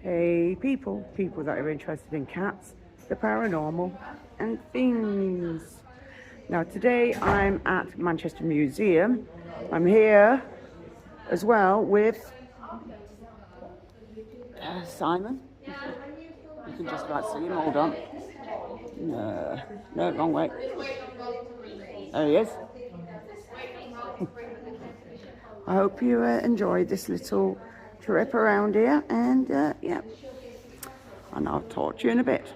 Hey people that are interested in cats, the paranormal and things. Now today I'm at Manchester Museum. I'm here as well with Simon. You can just about see him, hold on. No, wrong way. There he is. I hope you enjoyed this little trip around here, and yeah, and I'll talk to you in a bit.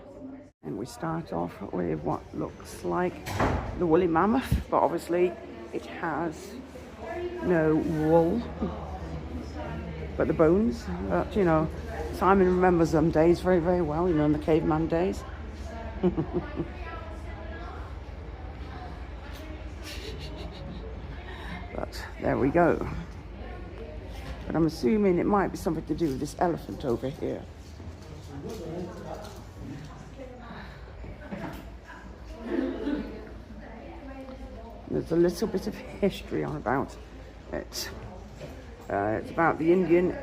And we start off with what looks like the woolly mammoth, but obviously it has no wool, but the bones. But you know, Simon remembers them days very, very well, you know, in the caveman days. But there we go. But I'm assuming it might be something to do with this elephant over here. There's a little bit of history on about it. It's about the Indian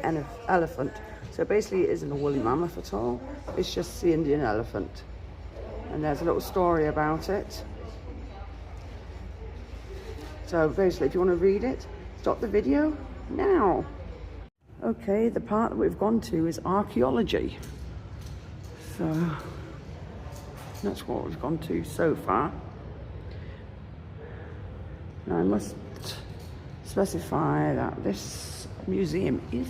elephant. So basically it isn't a woolly mammoth at all. It's just the Indian elephant. And there's a little story about it. So basically if you want to read it, stop the video now. Okay, the part that we've gone to is archaeology. So that's what we've gone to so far. Now I must specify that this museum is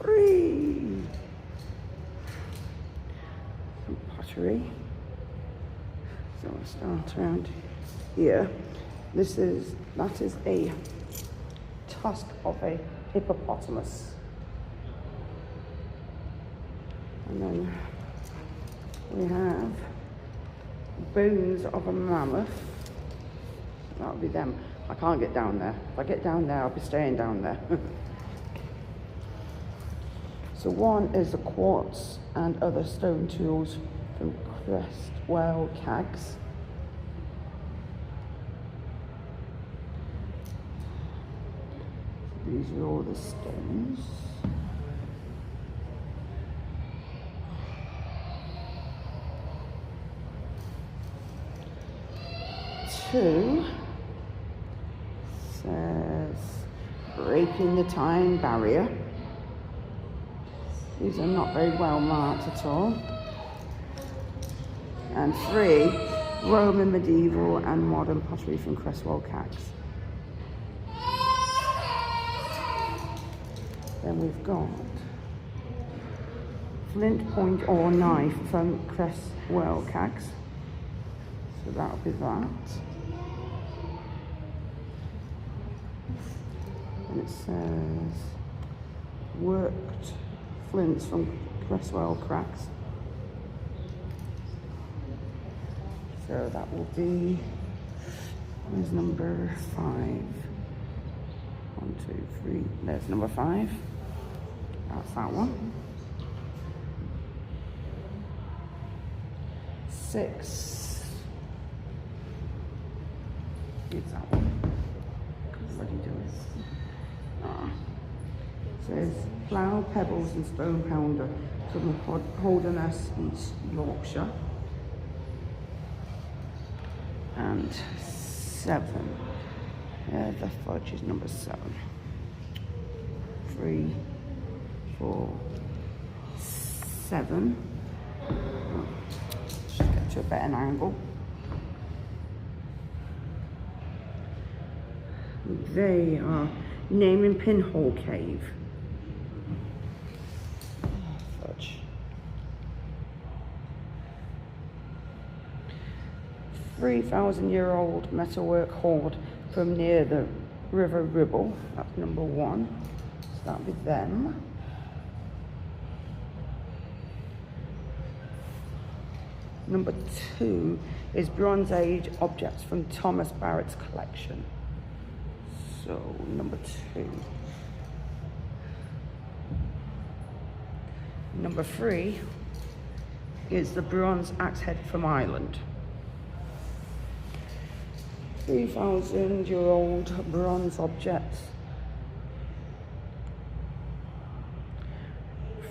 free. Some pottery. So we'll start around here. That is a tusk of a hippopotamus. And then we have bones of a mammoth. That'll be them. I can't get down there. If I get down there, I'll be staying down there. So one is the quartz and other stone tools from Crestwell Cags. These are all the stones. Two says breaking the time barrier. These are not very well marked at all. And three, Roman, medieval and modern pottery from Crestwell Cags. Then we've got flint point or knife from Crestwell Cags. So that'll be that. And it says worked flints from Crestwell Cracks. So that will be, where's number 5? 1, 2, 3, there's number 5. That's that one. 6. It's that one. What are you doing? It says plough, pebbles and stone pounder from Holderness, East Yorkshire. And 7. The fudge is number 7. 3, 4, 7. Just get to a better angle. They are naming Pinhole Cave. Fudge. 3,000-year-old metalwork hoard from near the River Ribble. That's number 1. So that'll be them. Number 2 is Bronze Age objects from Thomas Barrett's collection. So, number 2. Number 3 is the bronze axe head from Ireland. 3,000-year-old bronze objects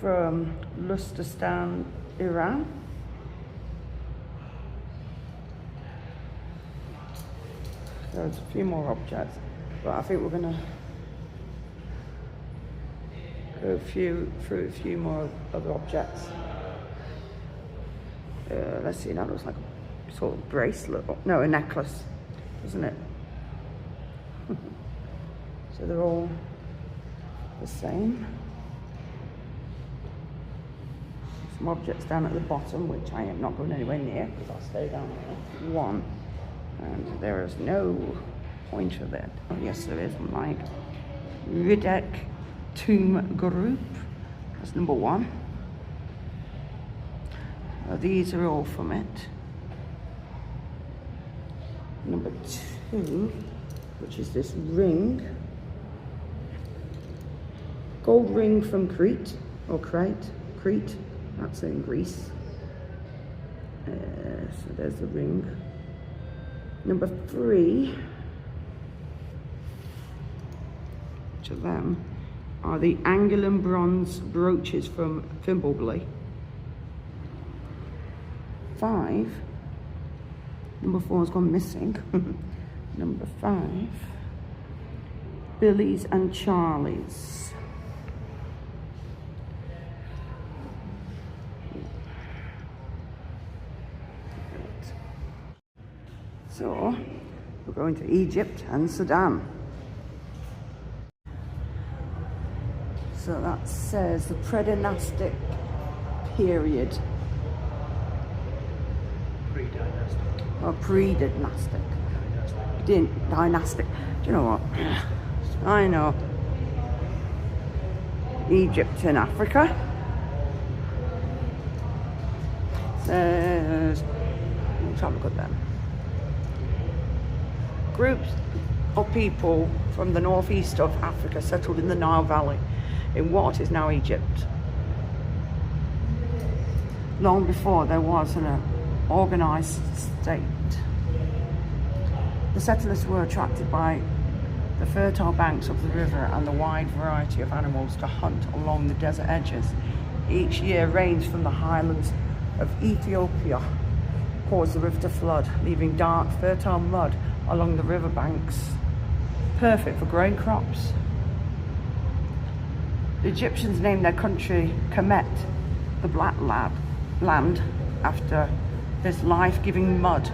from Lusterstan, Iran. There's a few more objects, but I think we're going to go through a few more other objects. Let's see, that looks like a sort of bracelet. No, a necklace, doesn't it? So they're all the same. Some objects down at the bottom, which I am not going anywhere near because I'll stay down there. One, and there is no pointer there. Oh yes, there is. Like Ridek Tomb Group. That's number one. These are all from it. Number two, which is this ring. Gold ring from Crete, or Crete. That's in Greece. So there's the ring. Number three, which of them are the Angolan bronze brooches from Thimbleby. 5. Number 4 has gone missing. Number 5. Billy's and Charlie's. So we're going to Egypt and Sudan. So that says the predynastic period. Or pre-dynastic. Dynastic. Do you know what? I know. Egypt in Africa. Says, let's have a look at them. Groups of people from the northeast of Africa settled in the Nile Valley in what is now Egypt. Long before there was an organized state. The settlers were attracted by the fertile banks of the river and the wide variety of animals to hunt along the desert edges. Each year, rains from the highlands of Ethiopia caused the river to flood, leaving dark, fertile mud along the river banks, perfect for growing crops. The Egyptians named their country Kemet, the Black Land, after this life-giving mud.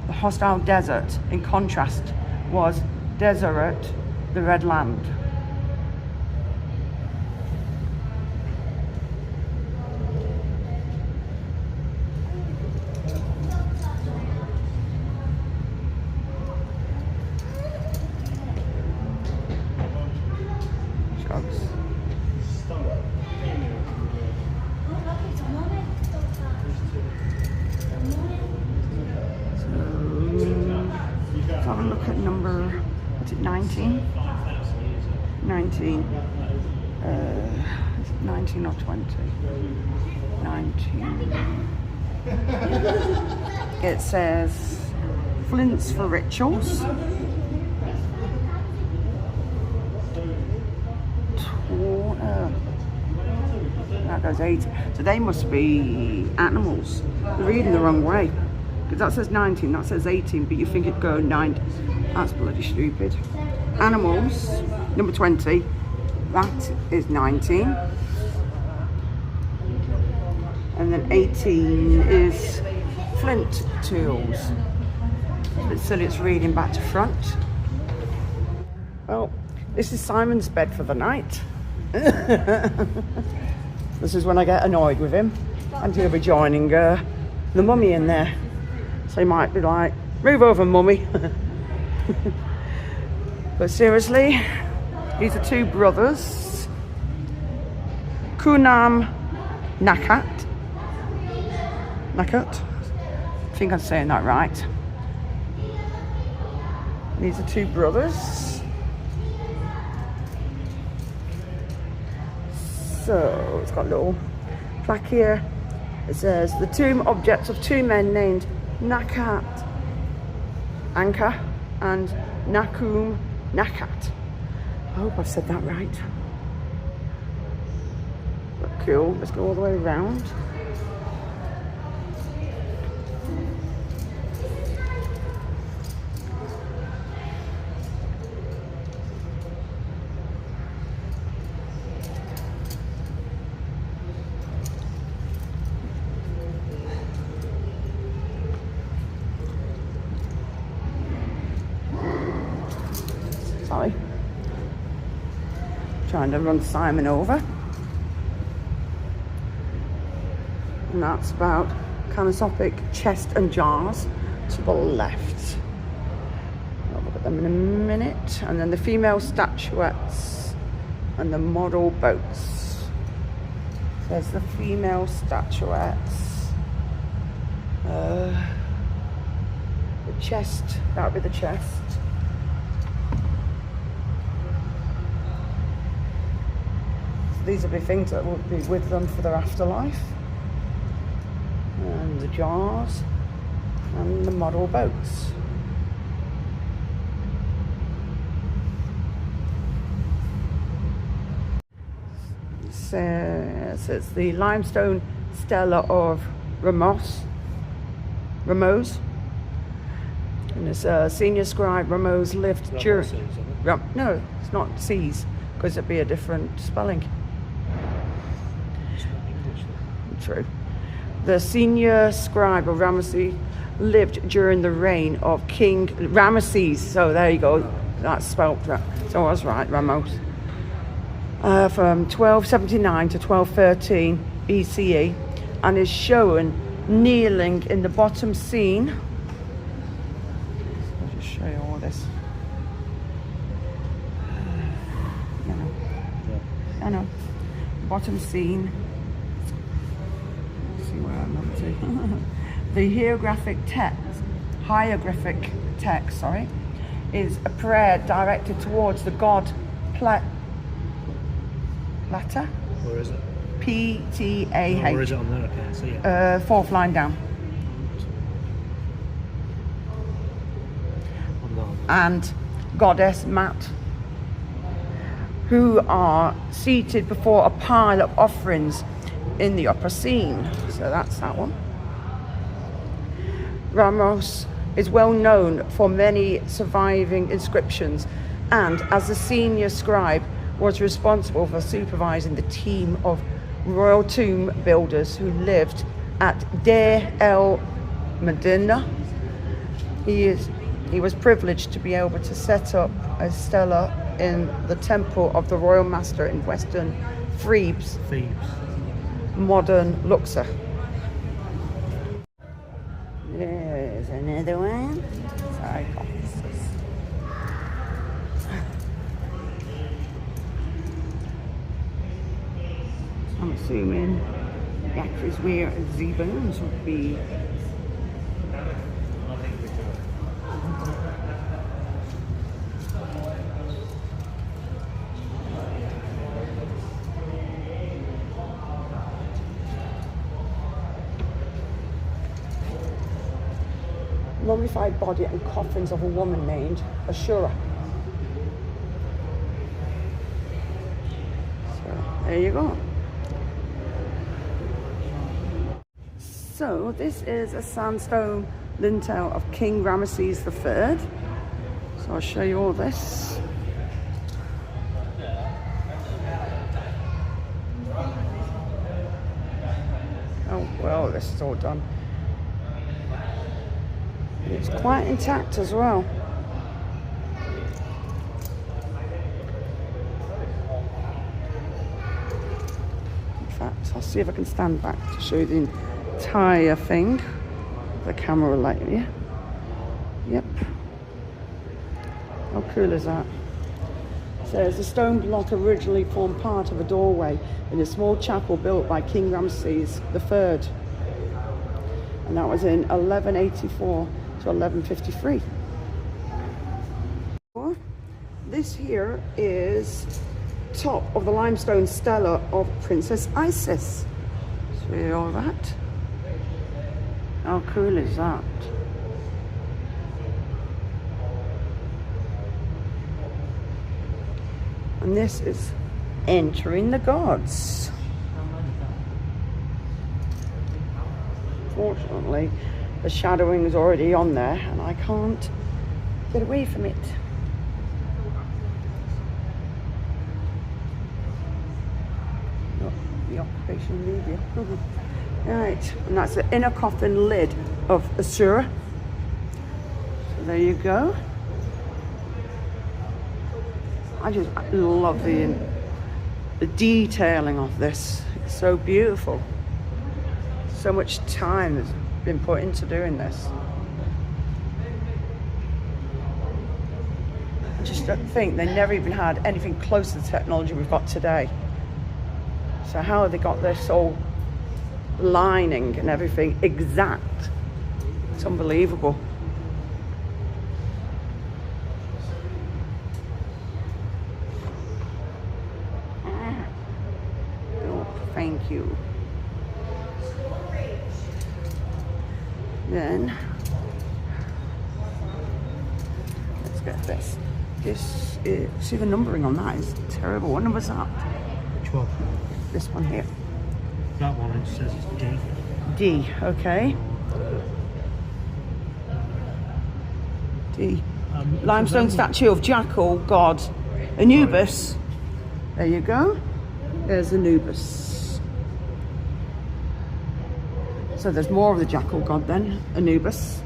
The hostile desert, in contrast, was Deseret, the Red Land. Have a look at number, what's it, 19? 19. Is it 19 or 20? 19. It says flints for rituals. That goes 8. So they must be animals. They're reading the wrong way. Because that says 19, that says 18, but you think it'd go 9. That's bloody stupid. Animals, number 20, that is 19. And then 18 is flint tools. So it's reading back to front. Well, this is Simon's bed for the night. This is when I get annoyed with him. And he'll be joining the mummy in there. So he might be like, move over, mummy. But seriously, these are two brothers. Kunam Nakat. I think I'm saying that right. These are two brothers. So it's got a little plaque here. It says the tomb objects of two men named Nakat Anka and Nakum Nakat. I hope I've said that right. But cool. Let's go all the way around. Sorry. Trying to run Simon over. And that's about canosopic chest and jars to the left. I'll look at them in a minute. And then the female statuettes and the model boats. There's the female statuettes. The chest, that would be the chest. These will be things that will be with them for their afterlife. And the jars and the model boats. So it's the limestone stela of Ramos. And it's senior scribe Ramos lived during. No, it's not C's, because it'd be a different spelling. True. The senior scribe of Ramesses lived during the reign of King Ramesses. So there you go. That's spelled that. So I was right, Ramos. From 1279 to 1213 BCE, and is shown kneeling in the bottom scene. I'll just show you all this. I know. Bottom scene. Where I'm up to. The hieroglyphic text, is a prayer directed towards the god Plata. Where is it? P-T-A-H. Where is it on there? I can't see it. Fourth line down. And goddess Mat, who are seated before a pile of offerings in the upper scene. So that's that one. Ramos is well known for many surviving inscriptions, and as the senior scribe was responsible for supervising the team of royal tomb builders who lived at Deir el Medina. He was privileged to be able to set up a stela in the temple of the royal master in western Thebes. Modern Luxor. There's another one. Sorry, glasses. I'm assuming that is where the bones would be. Mummified body and coffins of a woman named Ashura. So there you go. So this is a sandstone lintel of King Ramesses III. So I'll show you all this. Oh well, this is all done. It's quite intact as well. In fact, I'll see if I can stand back to show you the entire thing. The camera light here. Yep. How cool is that? So the stone block originally formed part of a doorway in a small chapel built by King Ramesses III. And that was in 1184 to 1153. This here is top of the limestone stela of Princess Isis. See all that? How cool is that? And this is Entering the Gods. unfortunately the shadowing is already on there and I can't get away from it. The occupation media. Right, and that's the inner coffin lid of Asura. So there you go. I just love the detailing of this. It's so beautiful. So much time has been put into doing this. I just don't think they never even had anything close to the technology we've got today. So how have they got this all lining and everything exact? It's unbelievable. Oh, thank you. Then let's get this. This is, see the numbering on that is terrible. What number is that? Which one? This one here. That one, it says it's D. D, okay. D. Limestone statue of jackal god Anubis. There you go. There's Anubis. So there's more of the jackal god then, Anubis.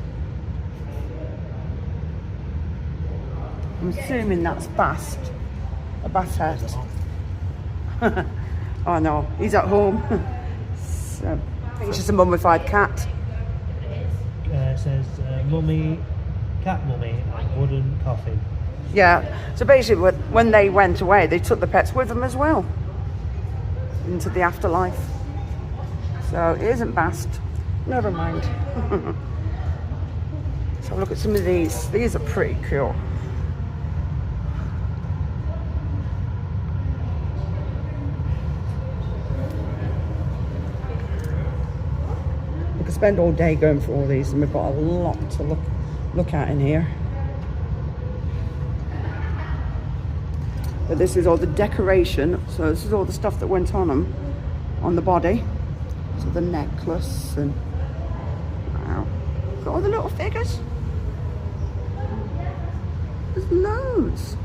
I'm assuming that's Bast, a bass head. Oh no, he's at home. So, I think it's just a mummified cat. It says mummy, cat mummy, and wooden coffin. Yeah, so basically when they went away, they took the pets with them as well into the afterlife. So it isn't Bast. Never mind. So look at some of these. These are pretty cool. We could spend all day going through all these, and we've got a lot to look at in here. But this is all the decoration. So this is all the stuff that went on them, on the body. So the necklace and wow, got all the little figures. There's loads.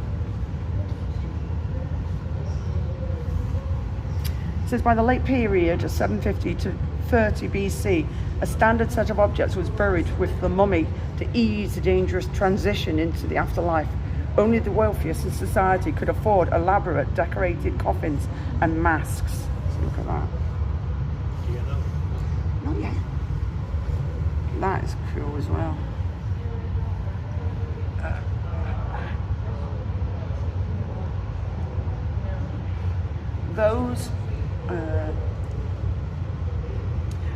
It says by the late period of 750 to 30 BC, a standard set of objects was buried with the mummy to ease the dangerous transition into the afterlife. Only the wealthiest in society could afford elaborate decorated coffins and masks. So look at that. Do you get that? Not yet. That is cool as well. Those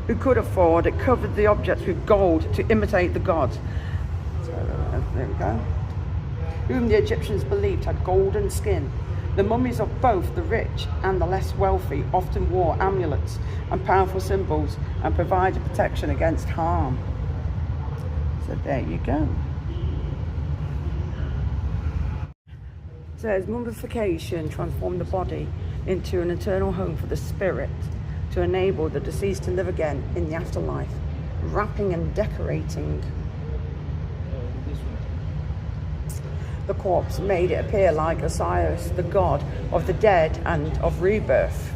who could afford it covered the objects with gold to imitate the gods. So there we go. Whom the Egyptians believed had golden skin. The mummies of both the rich and the less wealthy often wore amulets and powerful symbols and provided protection against harm. So there you go. It says mummification transformed the body into an eternal home for the spirit to enable the deceased to live again in the afterlife, wrapping and decorating the corpse made it appear like Osiris, the god of the dead and of rebirth.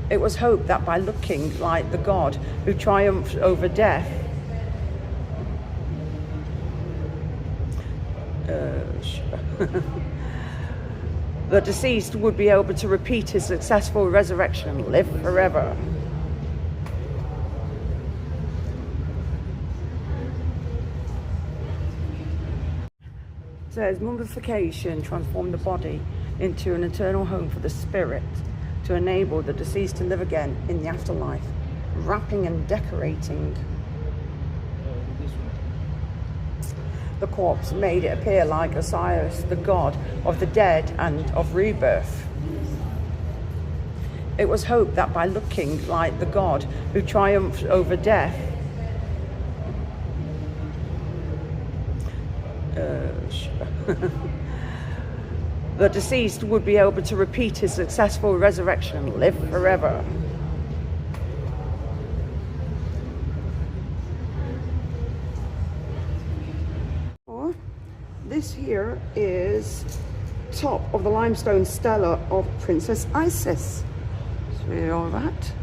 It was hoped that by looking like the god who triumphed over death, the deceased would be able to repeat his successful resurrection and live forever. It says mummification transformed the body into an eternal home for the spirit to enable the deceased to live again in the afterlife, wrapping and decorating the corpse made it appear like Osiris, the god of the dead and of rebirth. It was hoped that by looking like the god who triumphed over death, the deceased would be able to repeat his successful resurrection and live forever. this here is top of the limestone stela of Princess Isis. See all that?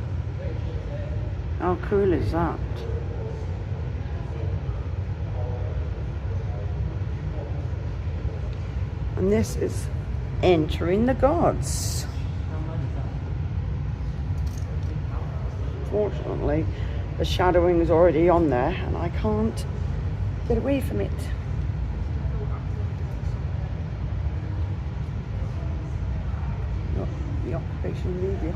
How cool is that? And this is Entering the Gods. Fortunately, the shadowing is already on there and I can't get away from it. The occupation media.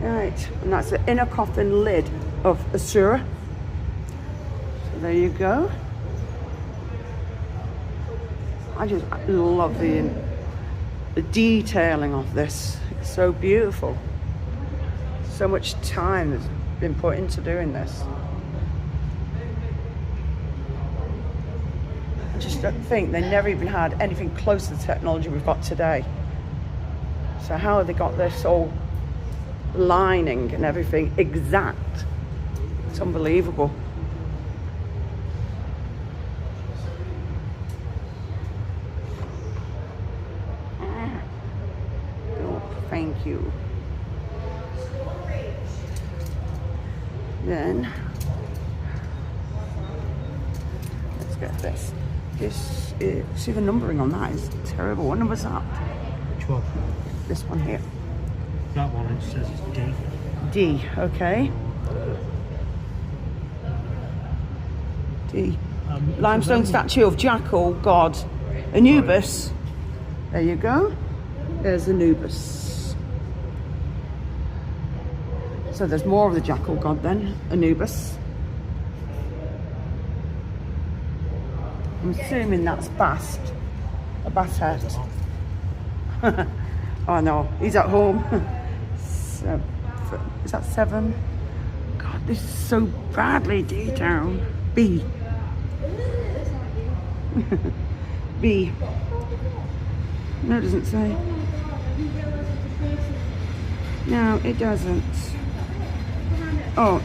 Right, and that's the inner coffin lid of Asura. So there you go. I just love the detailing of this. It's so beautiful. So much time has been put into doing this. I just don't think they never even had anything close to the technology we've got today. So how have they got this all lining and everything exact? It's unbelievable. Oh, thank you. Then let's get this. This is, see the numbering on that is terrible. What number's that? Which one? This one here. That one, it says it's D. D, okay. D. Limestone statue of Jackal god Anubis. There you go. There's Anubis. So there's more of the Jackal god then, Anubis. I'm assuming that's Bast, a bass head. Oh no, he's at home. So, is that 7? God, this is so badly detailed. B. B. No, it doesn't say. No, it doesn't. Oh.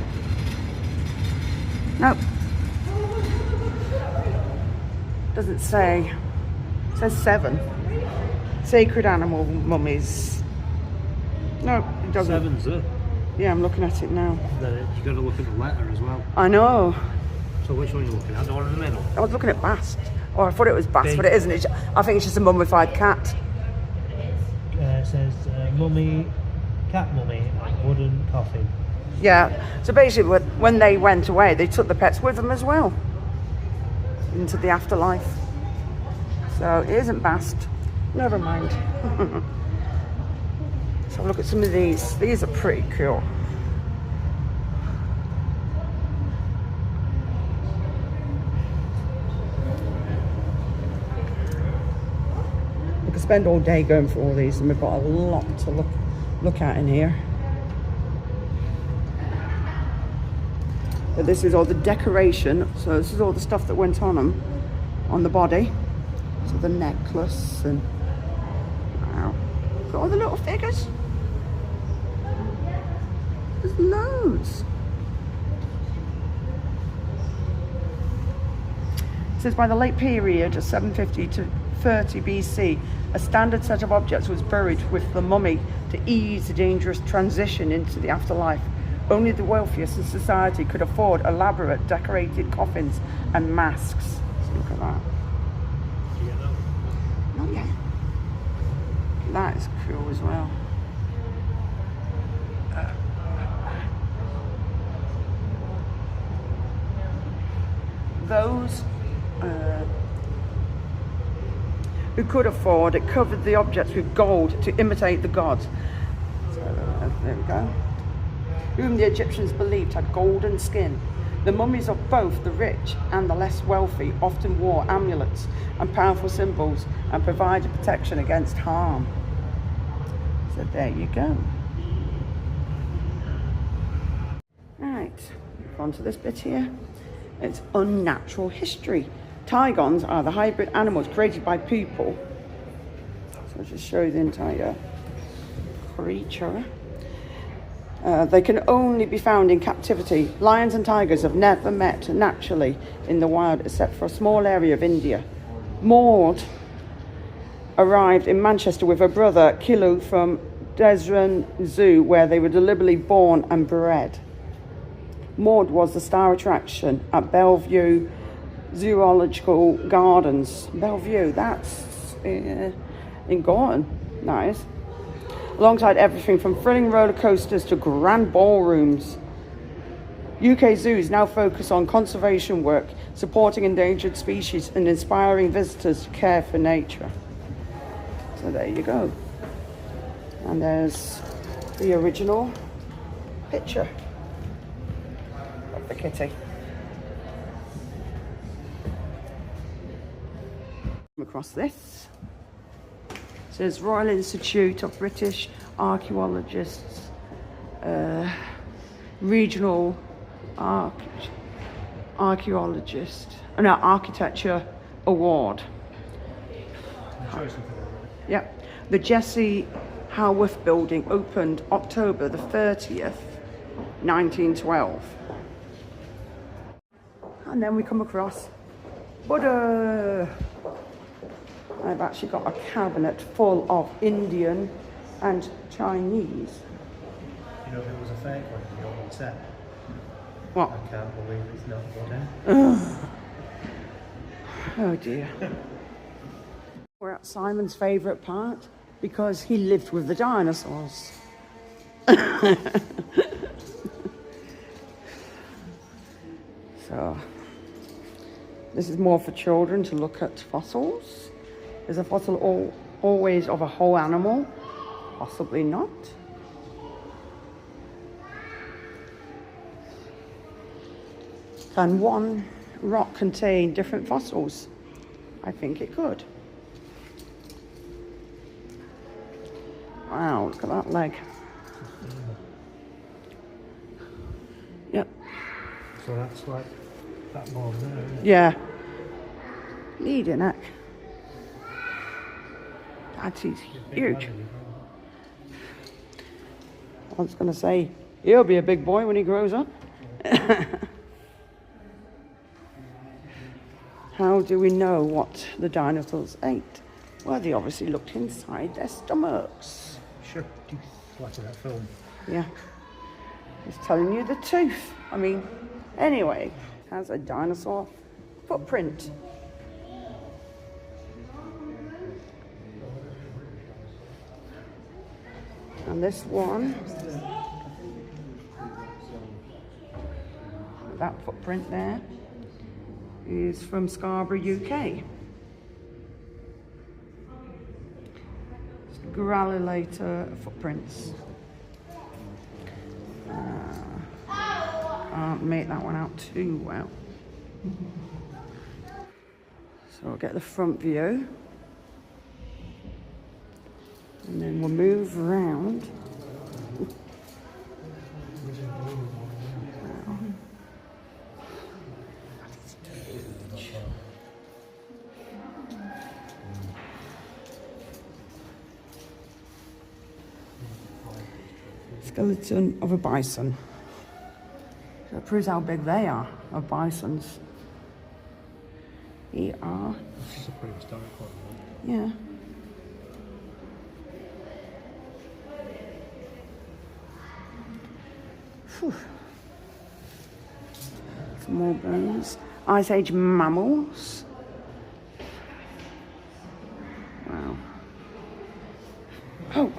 No. Doesn't say. It says 7. Sacred animal mummies. No, it doesn't. 7's it. Yeah, I'm looking at it now. Then you've got to look at the letter as well. I know. So which one are you looking at? The one in the middle? I was looking at Bast. Oh, I thought it was Bast, B. but it isn't. I think it's just a mummified cat. It says mummy, cat mummy, and wooden coffin. Yeah. So basically, when they went away, they took the pets with them as well into the afterlife. So it isn't Bast. Never mind. Let's have a look at some of these. These are pretty cool. We could spend all day going through all these, and we've got a lot to look at in here. But this is all the decoration. So this is all the stuff that went on them, on the body. So the necklace and wow, got all the little figures. There's loads. It says by the late period of 750 to 30 BC, a standard set of objects was buried with the mummy to ease the dangerous transition into the afterlife. Only the wealthiest in society could afford elaborate decorated coffins and masks. So look at that. Not yet. That is cool as well. Those who could afford it covered the objects with gold to imitate the gods. So there we go. Whom the Egyptians believed had golden skin. The mummies of both the rich and the less wealthy often wore amulets and powerful symbols and provided protection against harm. So there you go. Right, on to this bit here. It's unnatural history. Tigons are the hybrid animals created by people. So I'll just show you the entire creature. They can only be found in captivity. Lions and tigers have never met naturally in the wild except for a small area of India. Maud arrived in Manchester with her brother Kilo from Desren Zoo, where they were deliberately born and bred. Maud was the star attraction at Bellevue Zoological Gardens. Bellevue, that's in Gorton. Nice. Alongside everything from thrilling roller coasters to grand ballrooms. UK zoos now focus on conservation work, supporting endangered species and inspiring visitors to care for nature. So there you go. And there's the original picture of the kitty. Come across this. It says Royal Institute of British Archaeologists, Regional Architecture Award. Yep. The Jesse Howarth Building opened October the 30th, 1912. And then we come across Buddha. I've actually got a cabinet full of Indian and Chinese. You know if it was a fake one, you know what set? What? I can't believe it's not Buddha. Oh dear. We're at Simon's favourite part because he lived with the dinosaurs. So, this is more for children to look at fossils. Is a fossil always of a whole animal? Possibly not. Can one rock contain different fossils? I think it could. Wow, look at that leg. Yep. So that's like that bone there, isn't it? Yeah. Leading neck. That's huge. I was going to say, he'll be a big boy when he grows up. How do we know what the dinosaurs ate? Well, they obviously looked inside their stomachs. Sure, teeth, like in that film. Yeah. It's telling you the truth. I mean, anyway, has a dinosaur footprint. And this one, that footprint there, is from Scarborough, UK. Grallilator footprints. Can't make that one out too well. So I'll get the front view. And then we'll move around. Skeleton of a bison. So it proves how big they are, of bisons. This is a prehistoric one, right? Yeah. Whew. Some more bones. Ice Age mammals. Wow. Oh,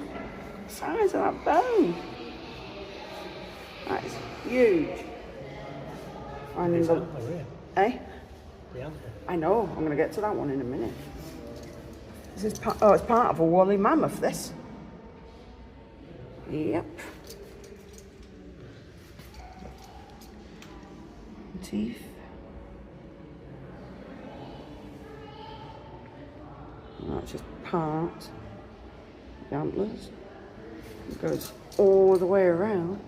size of that bone. That is huge. Eh? I know, I'm going to get to that one in a minute. This is part, it's part of a woolly mammoth, this. Yep. Teeth. That's just part. The antlers. It goes all the way around.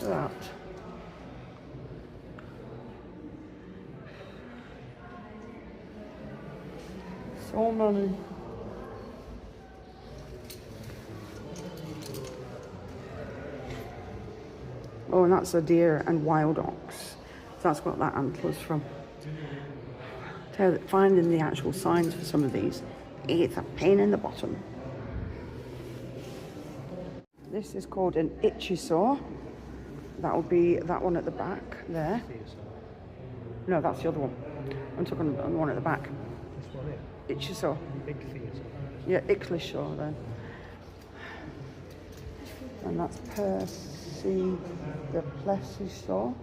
Look at that. So many. Oh, and that's a deer and wild ox. So that's got that antlers from. tell you that finding the actual signs for some of these, it's a pain in the bottom. This is called an itchy sore. That will be that one at the back there. No, that's the other one. I'm talking about the one at the back. This one here. Itchy sore. Big theatre. Yeah, Icklish sore then. And that's Percy the Plessy sore.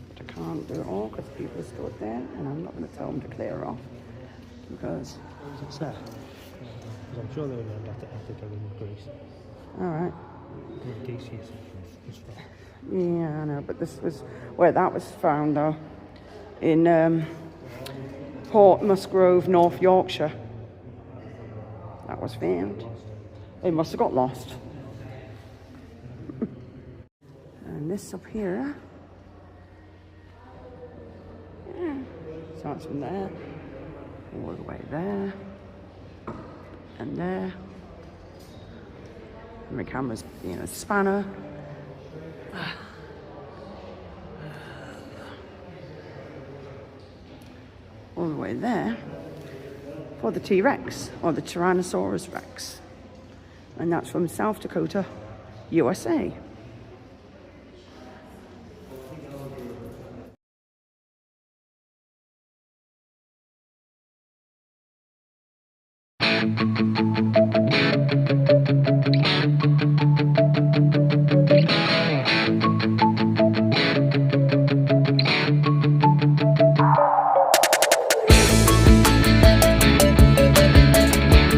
But I can't do it all because people stood there, and I'm not going to tell them to clear off because. What's that? Because I'm sure they were named after Ithaca in Greece. All right. Odysseus was from. Yeah, I know, but this was where that was found though, in Port Musgrove, North Yorkshire. That was found. It must have got lost. And this up here, yeah, starts from there, all the way there, and there. And my camera's being a spanner. All the way there for the T-Rex, or the Tyrannosaurus Rex. And that's from South Dakota, USA.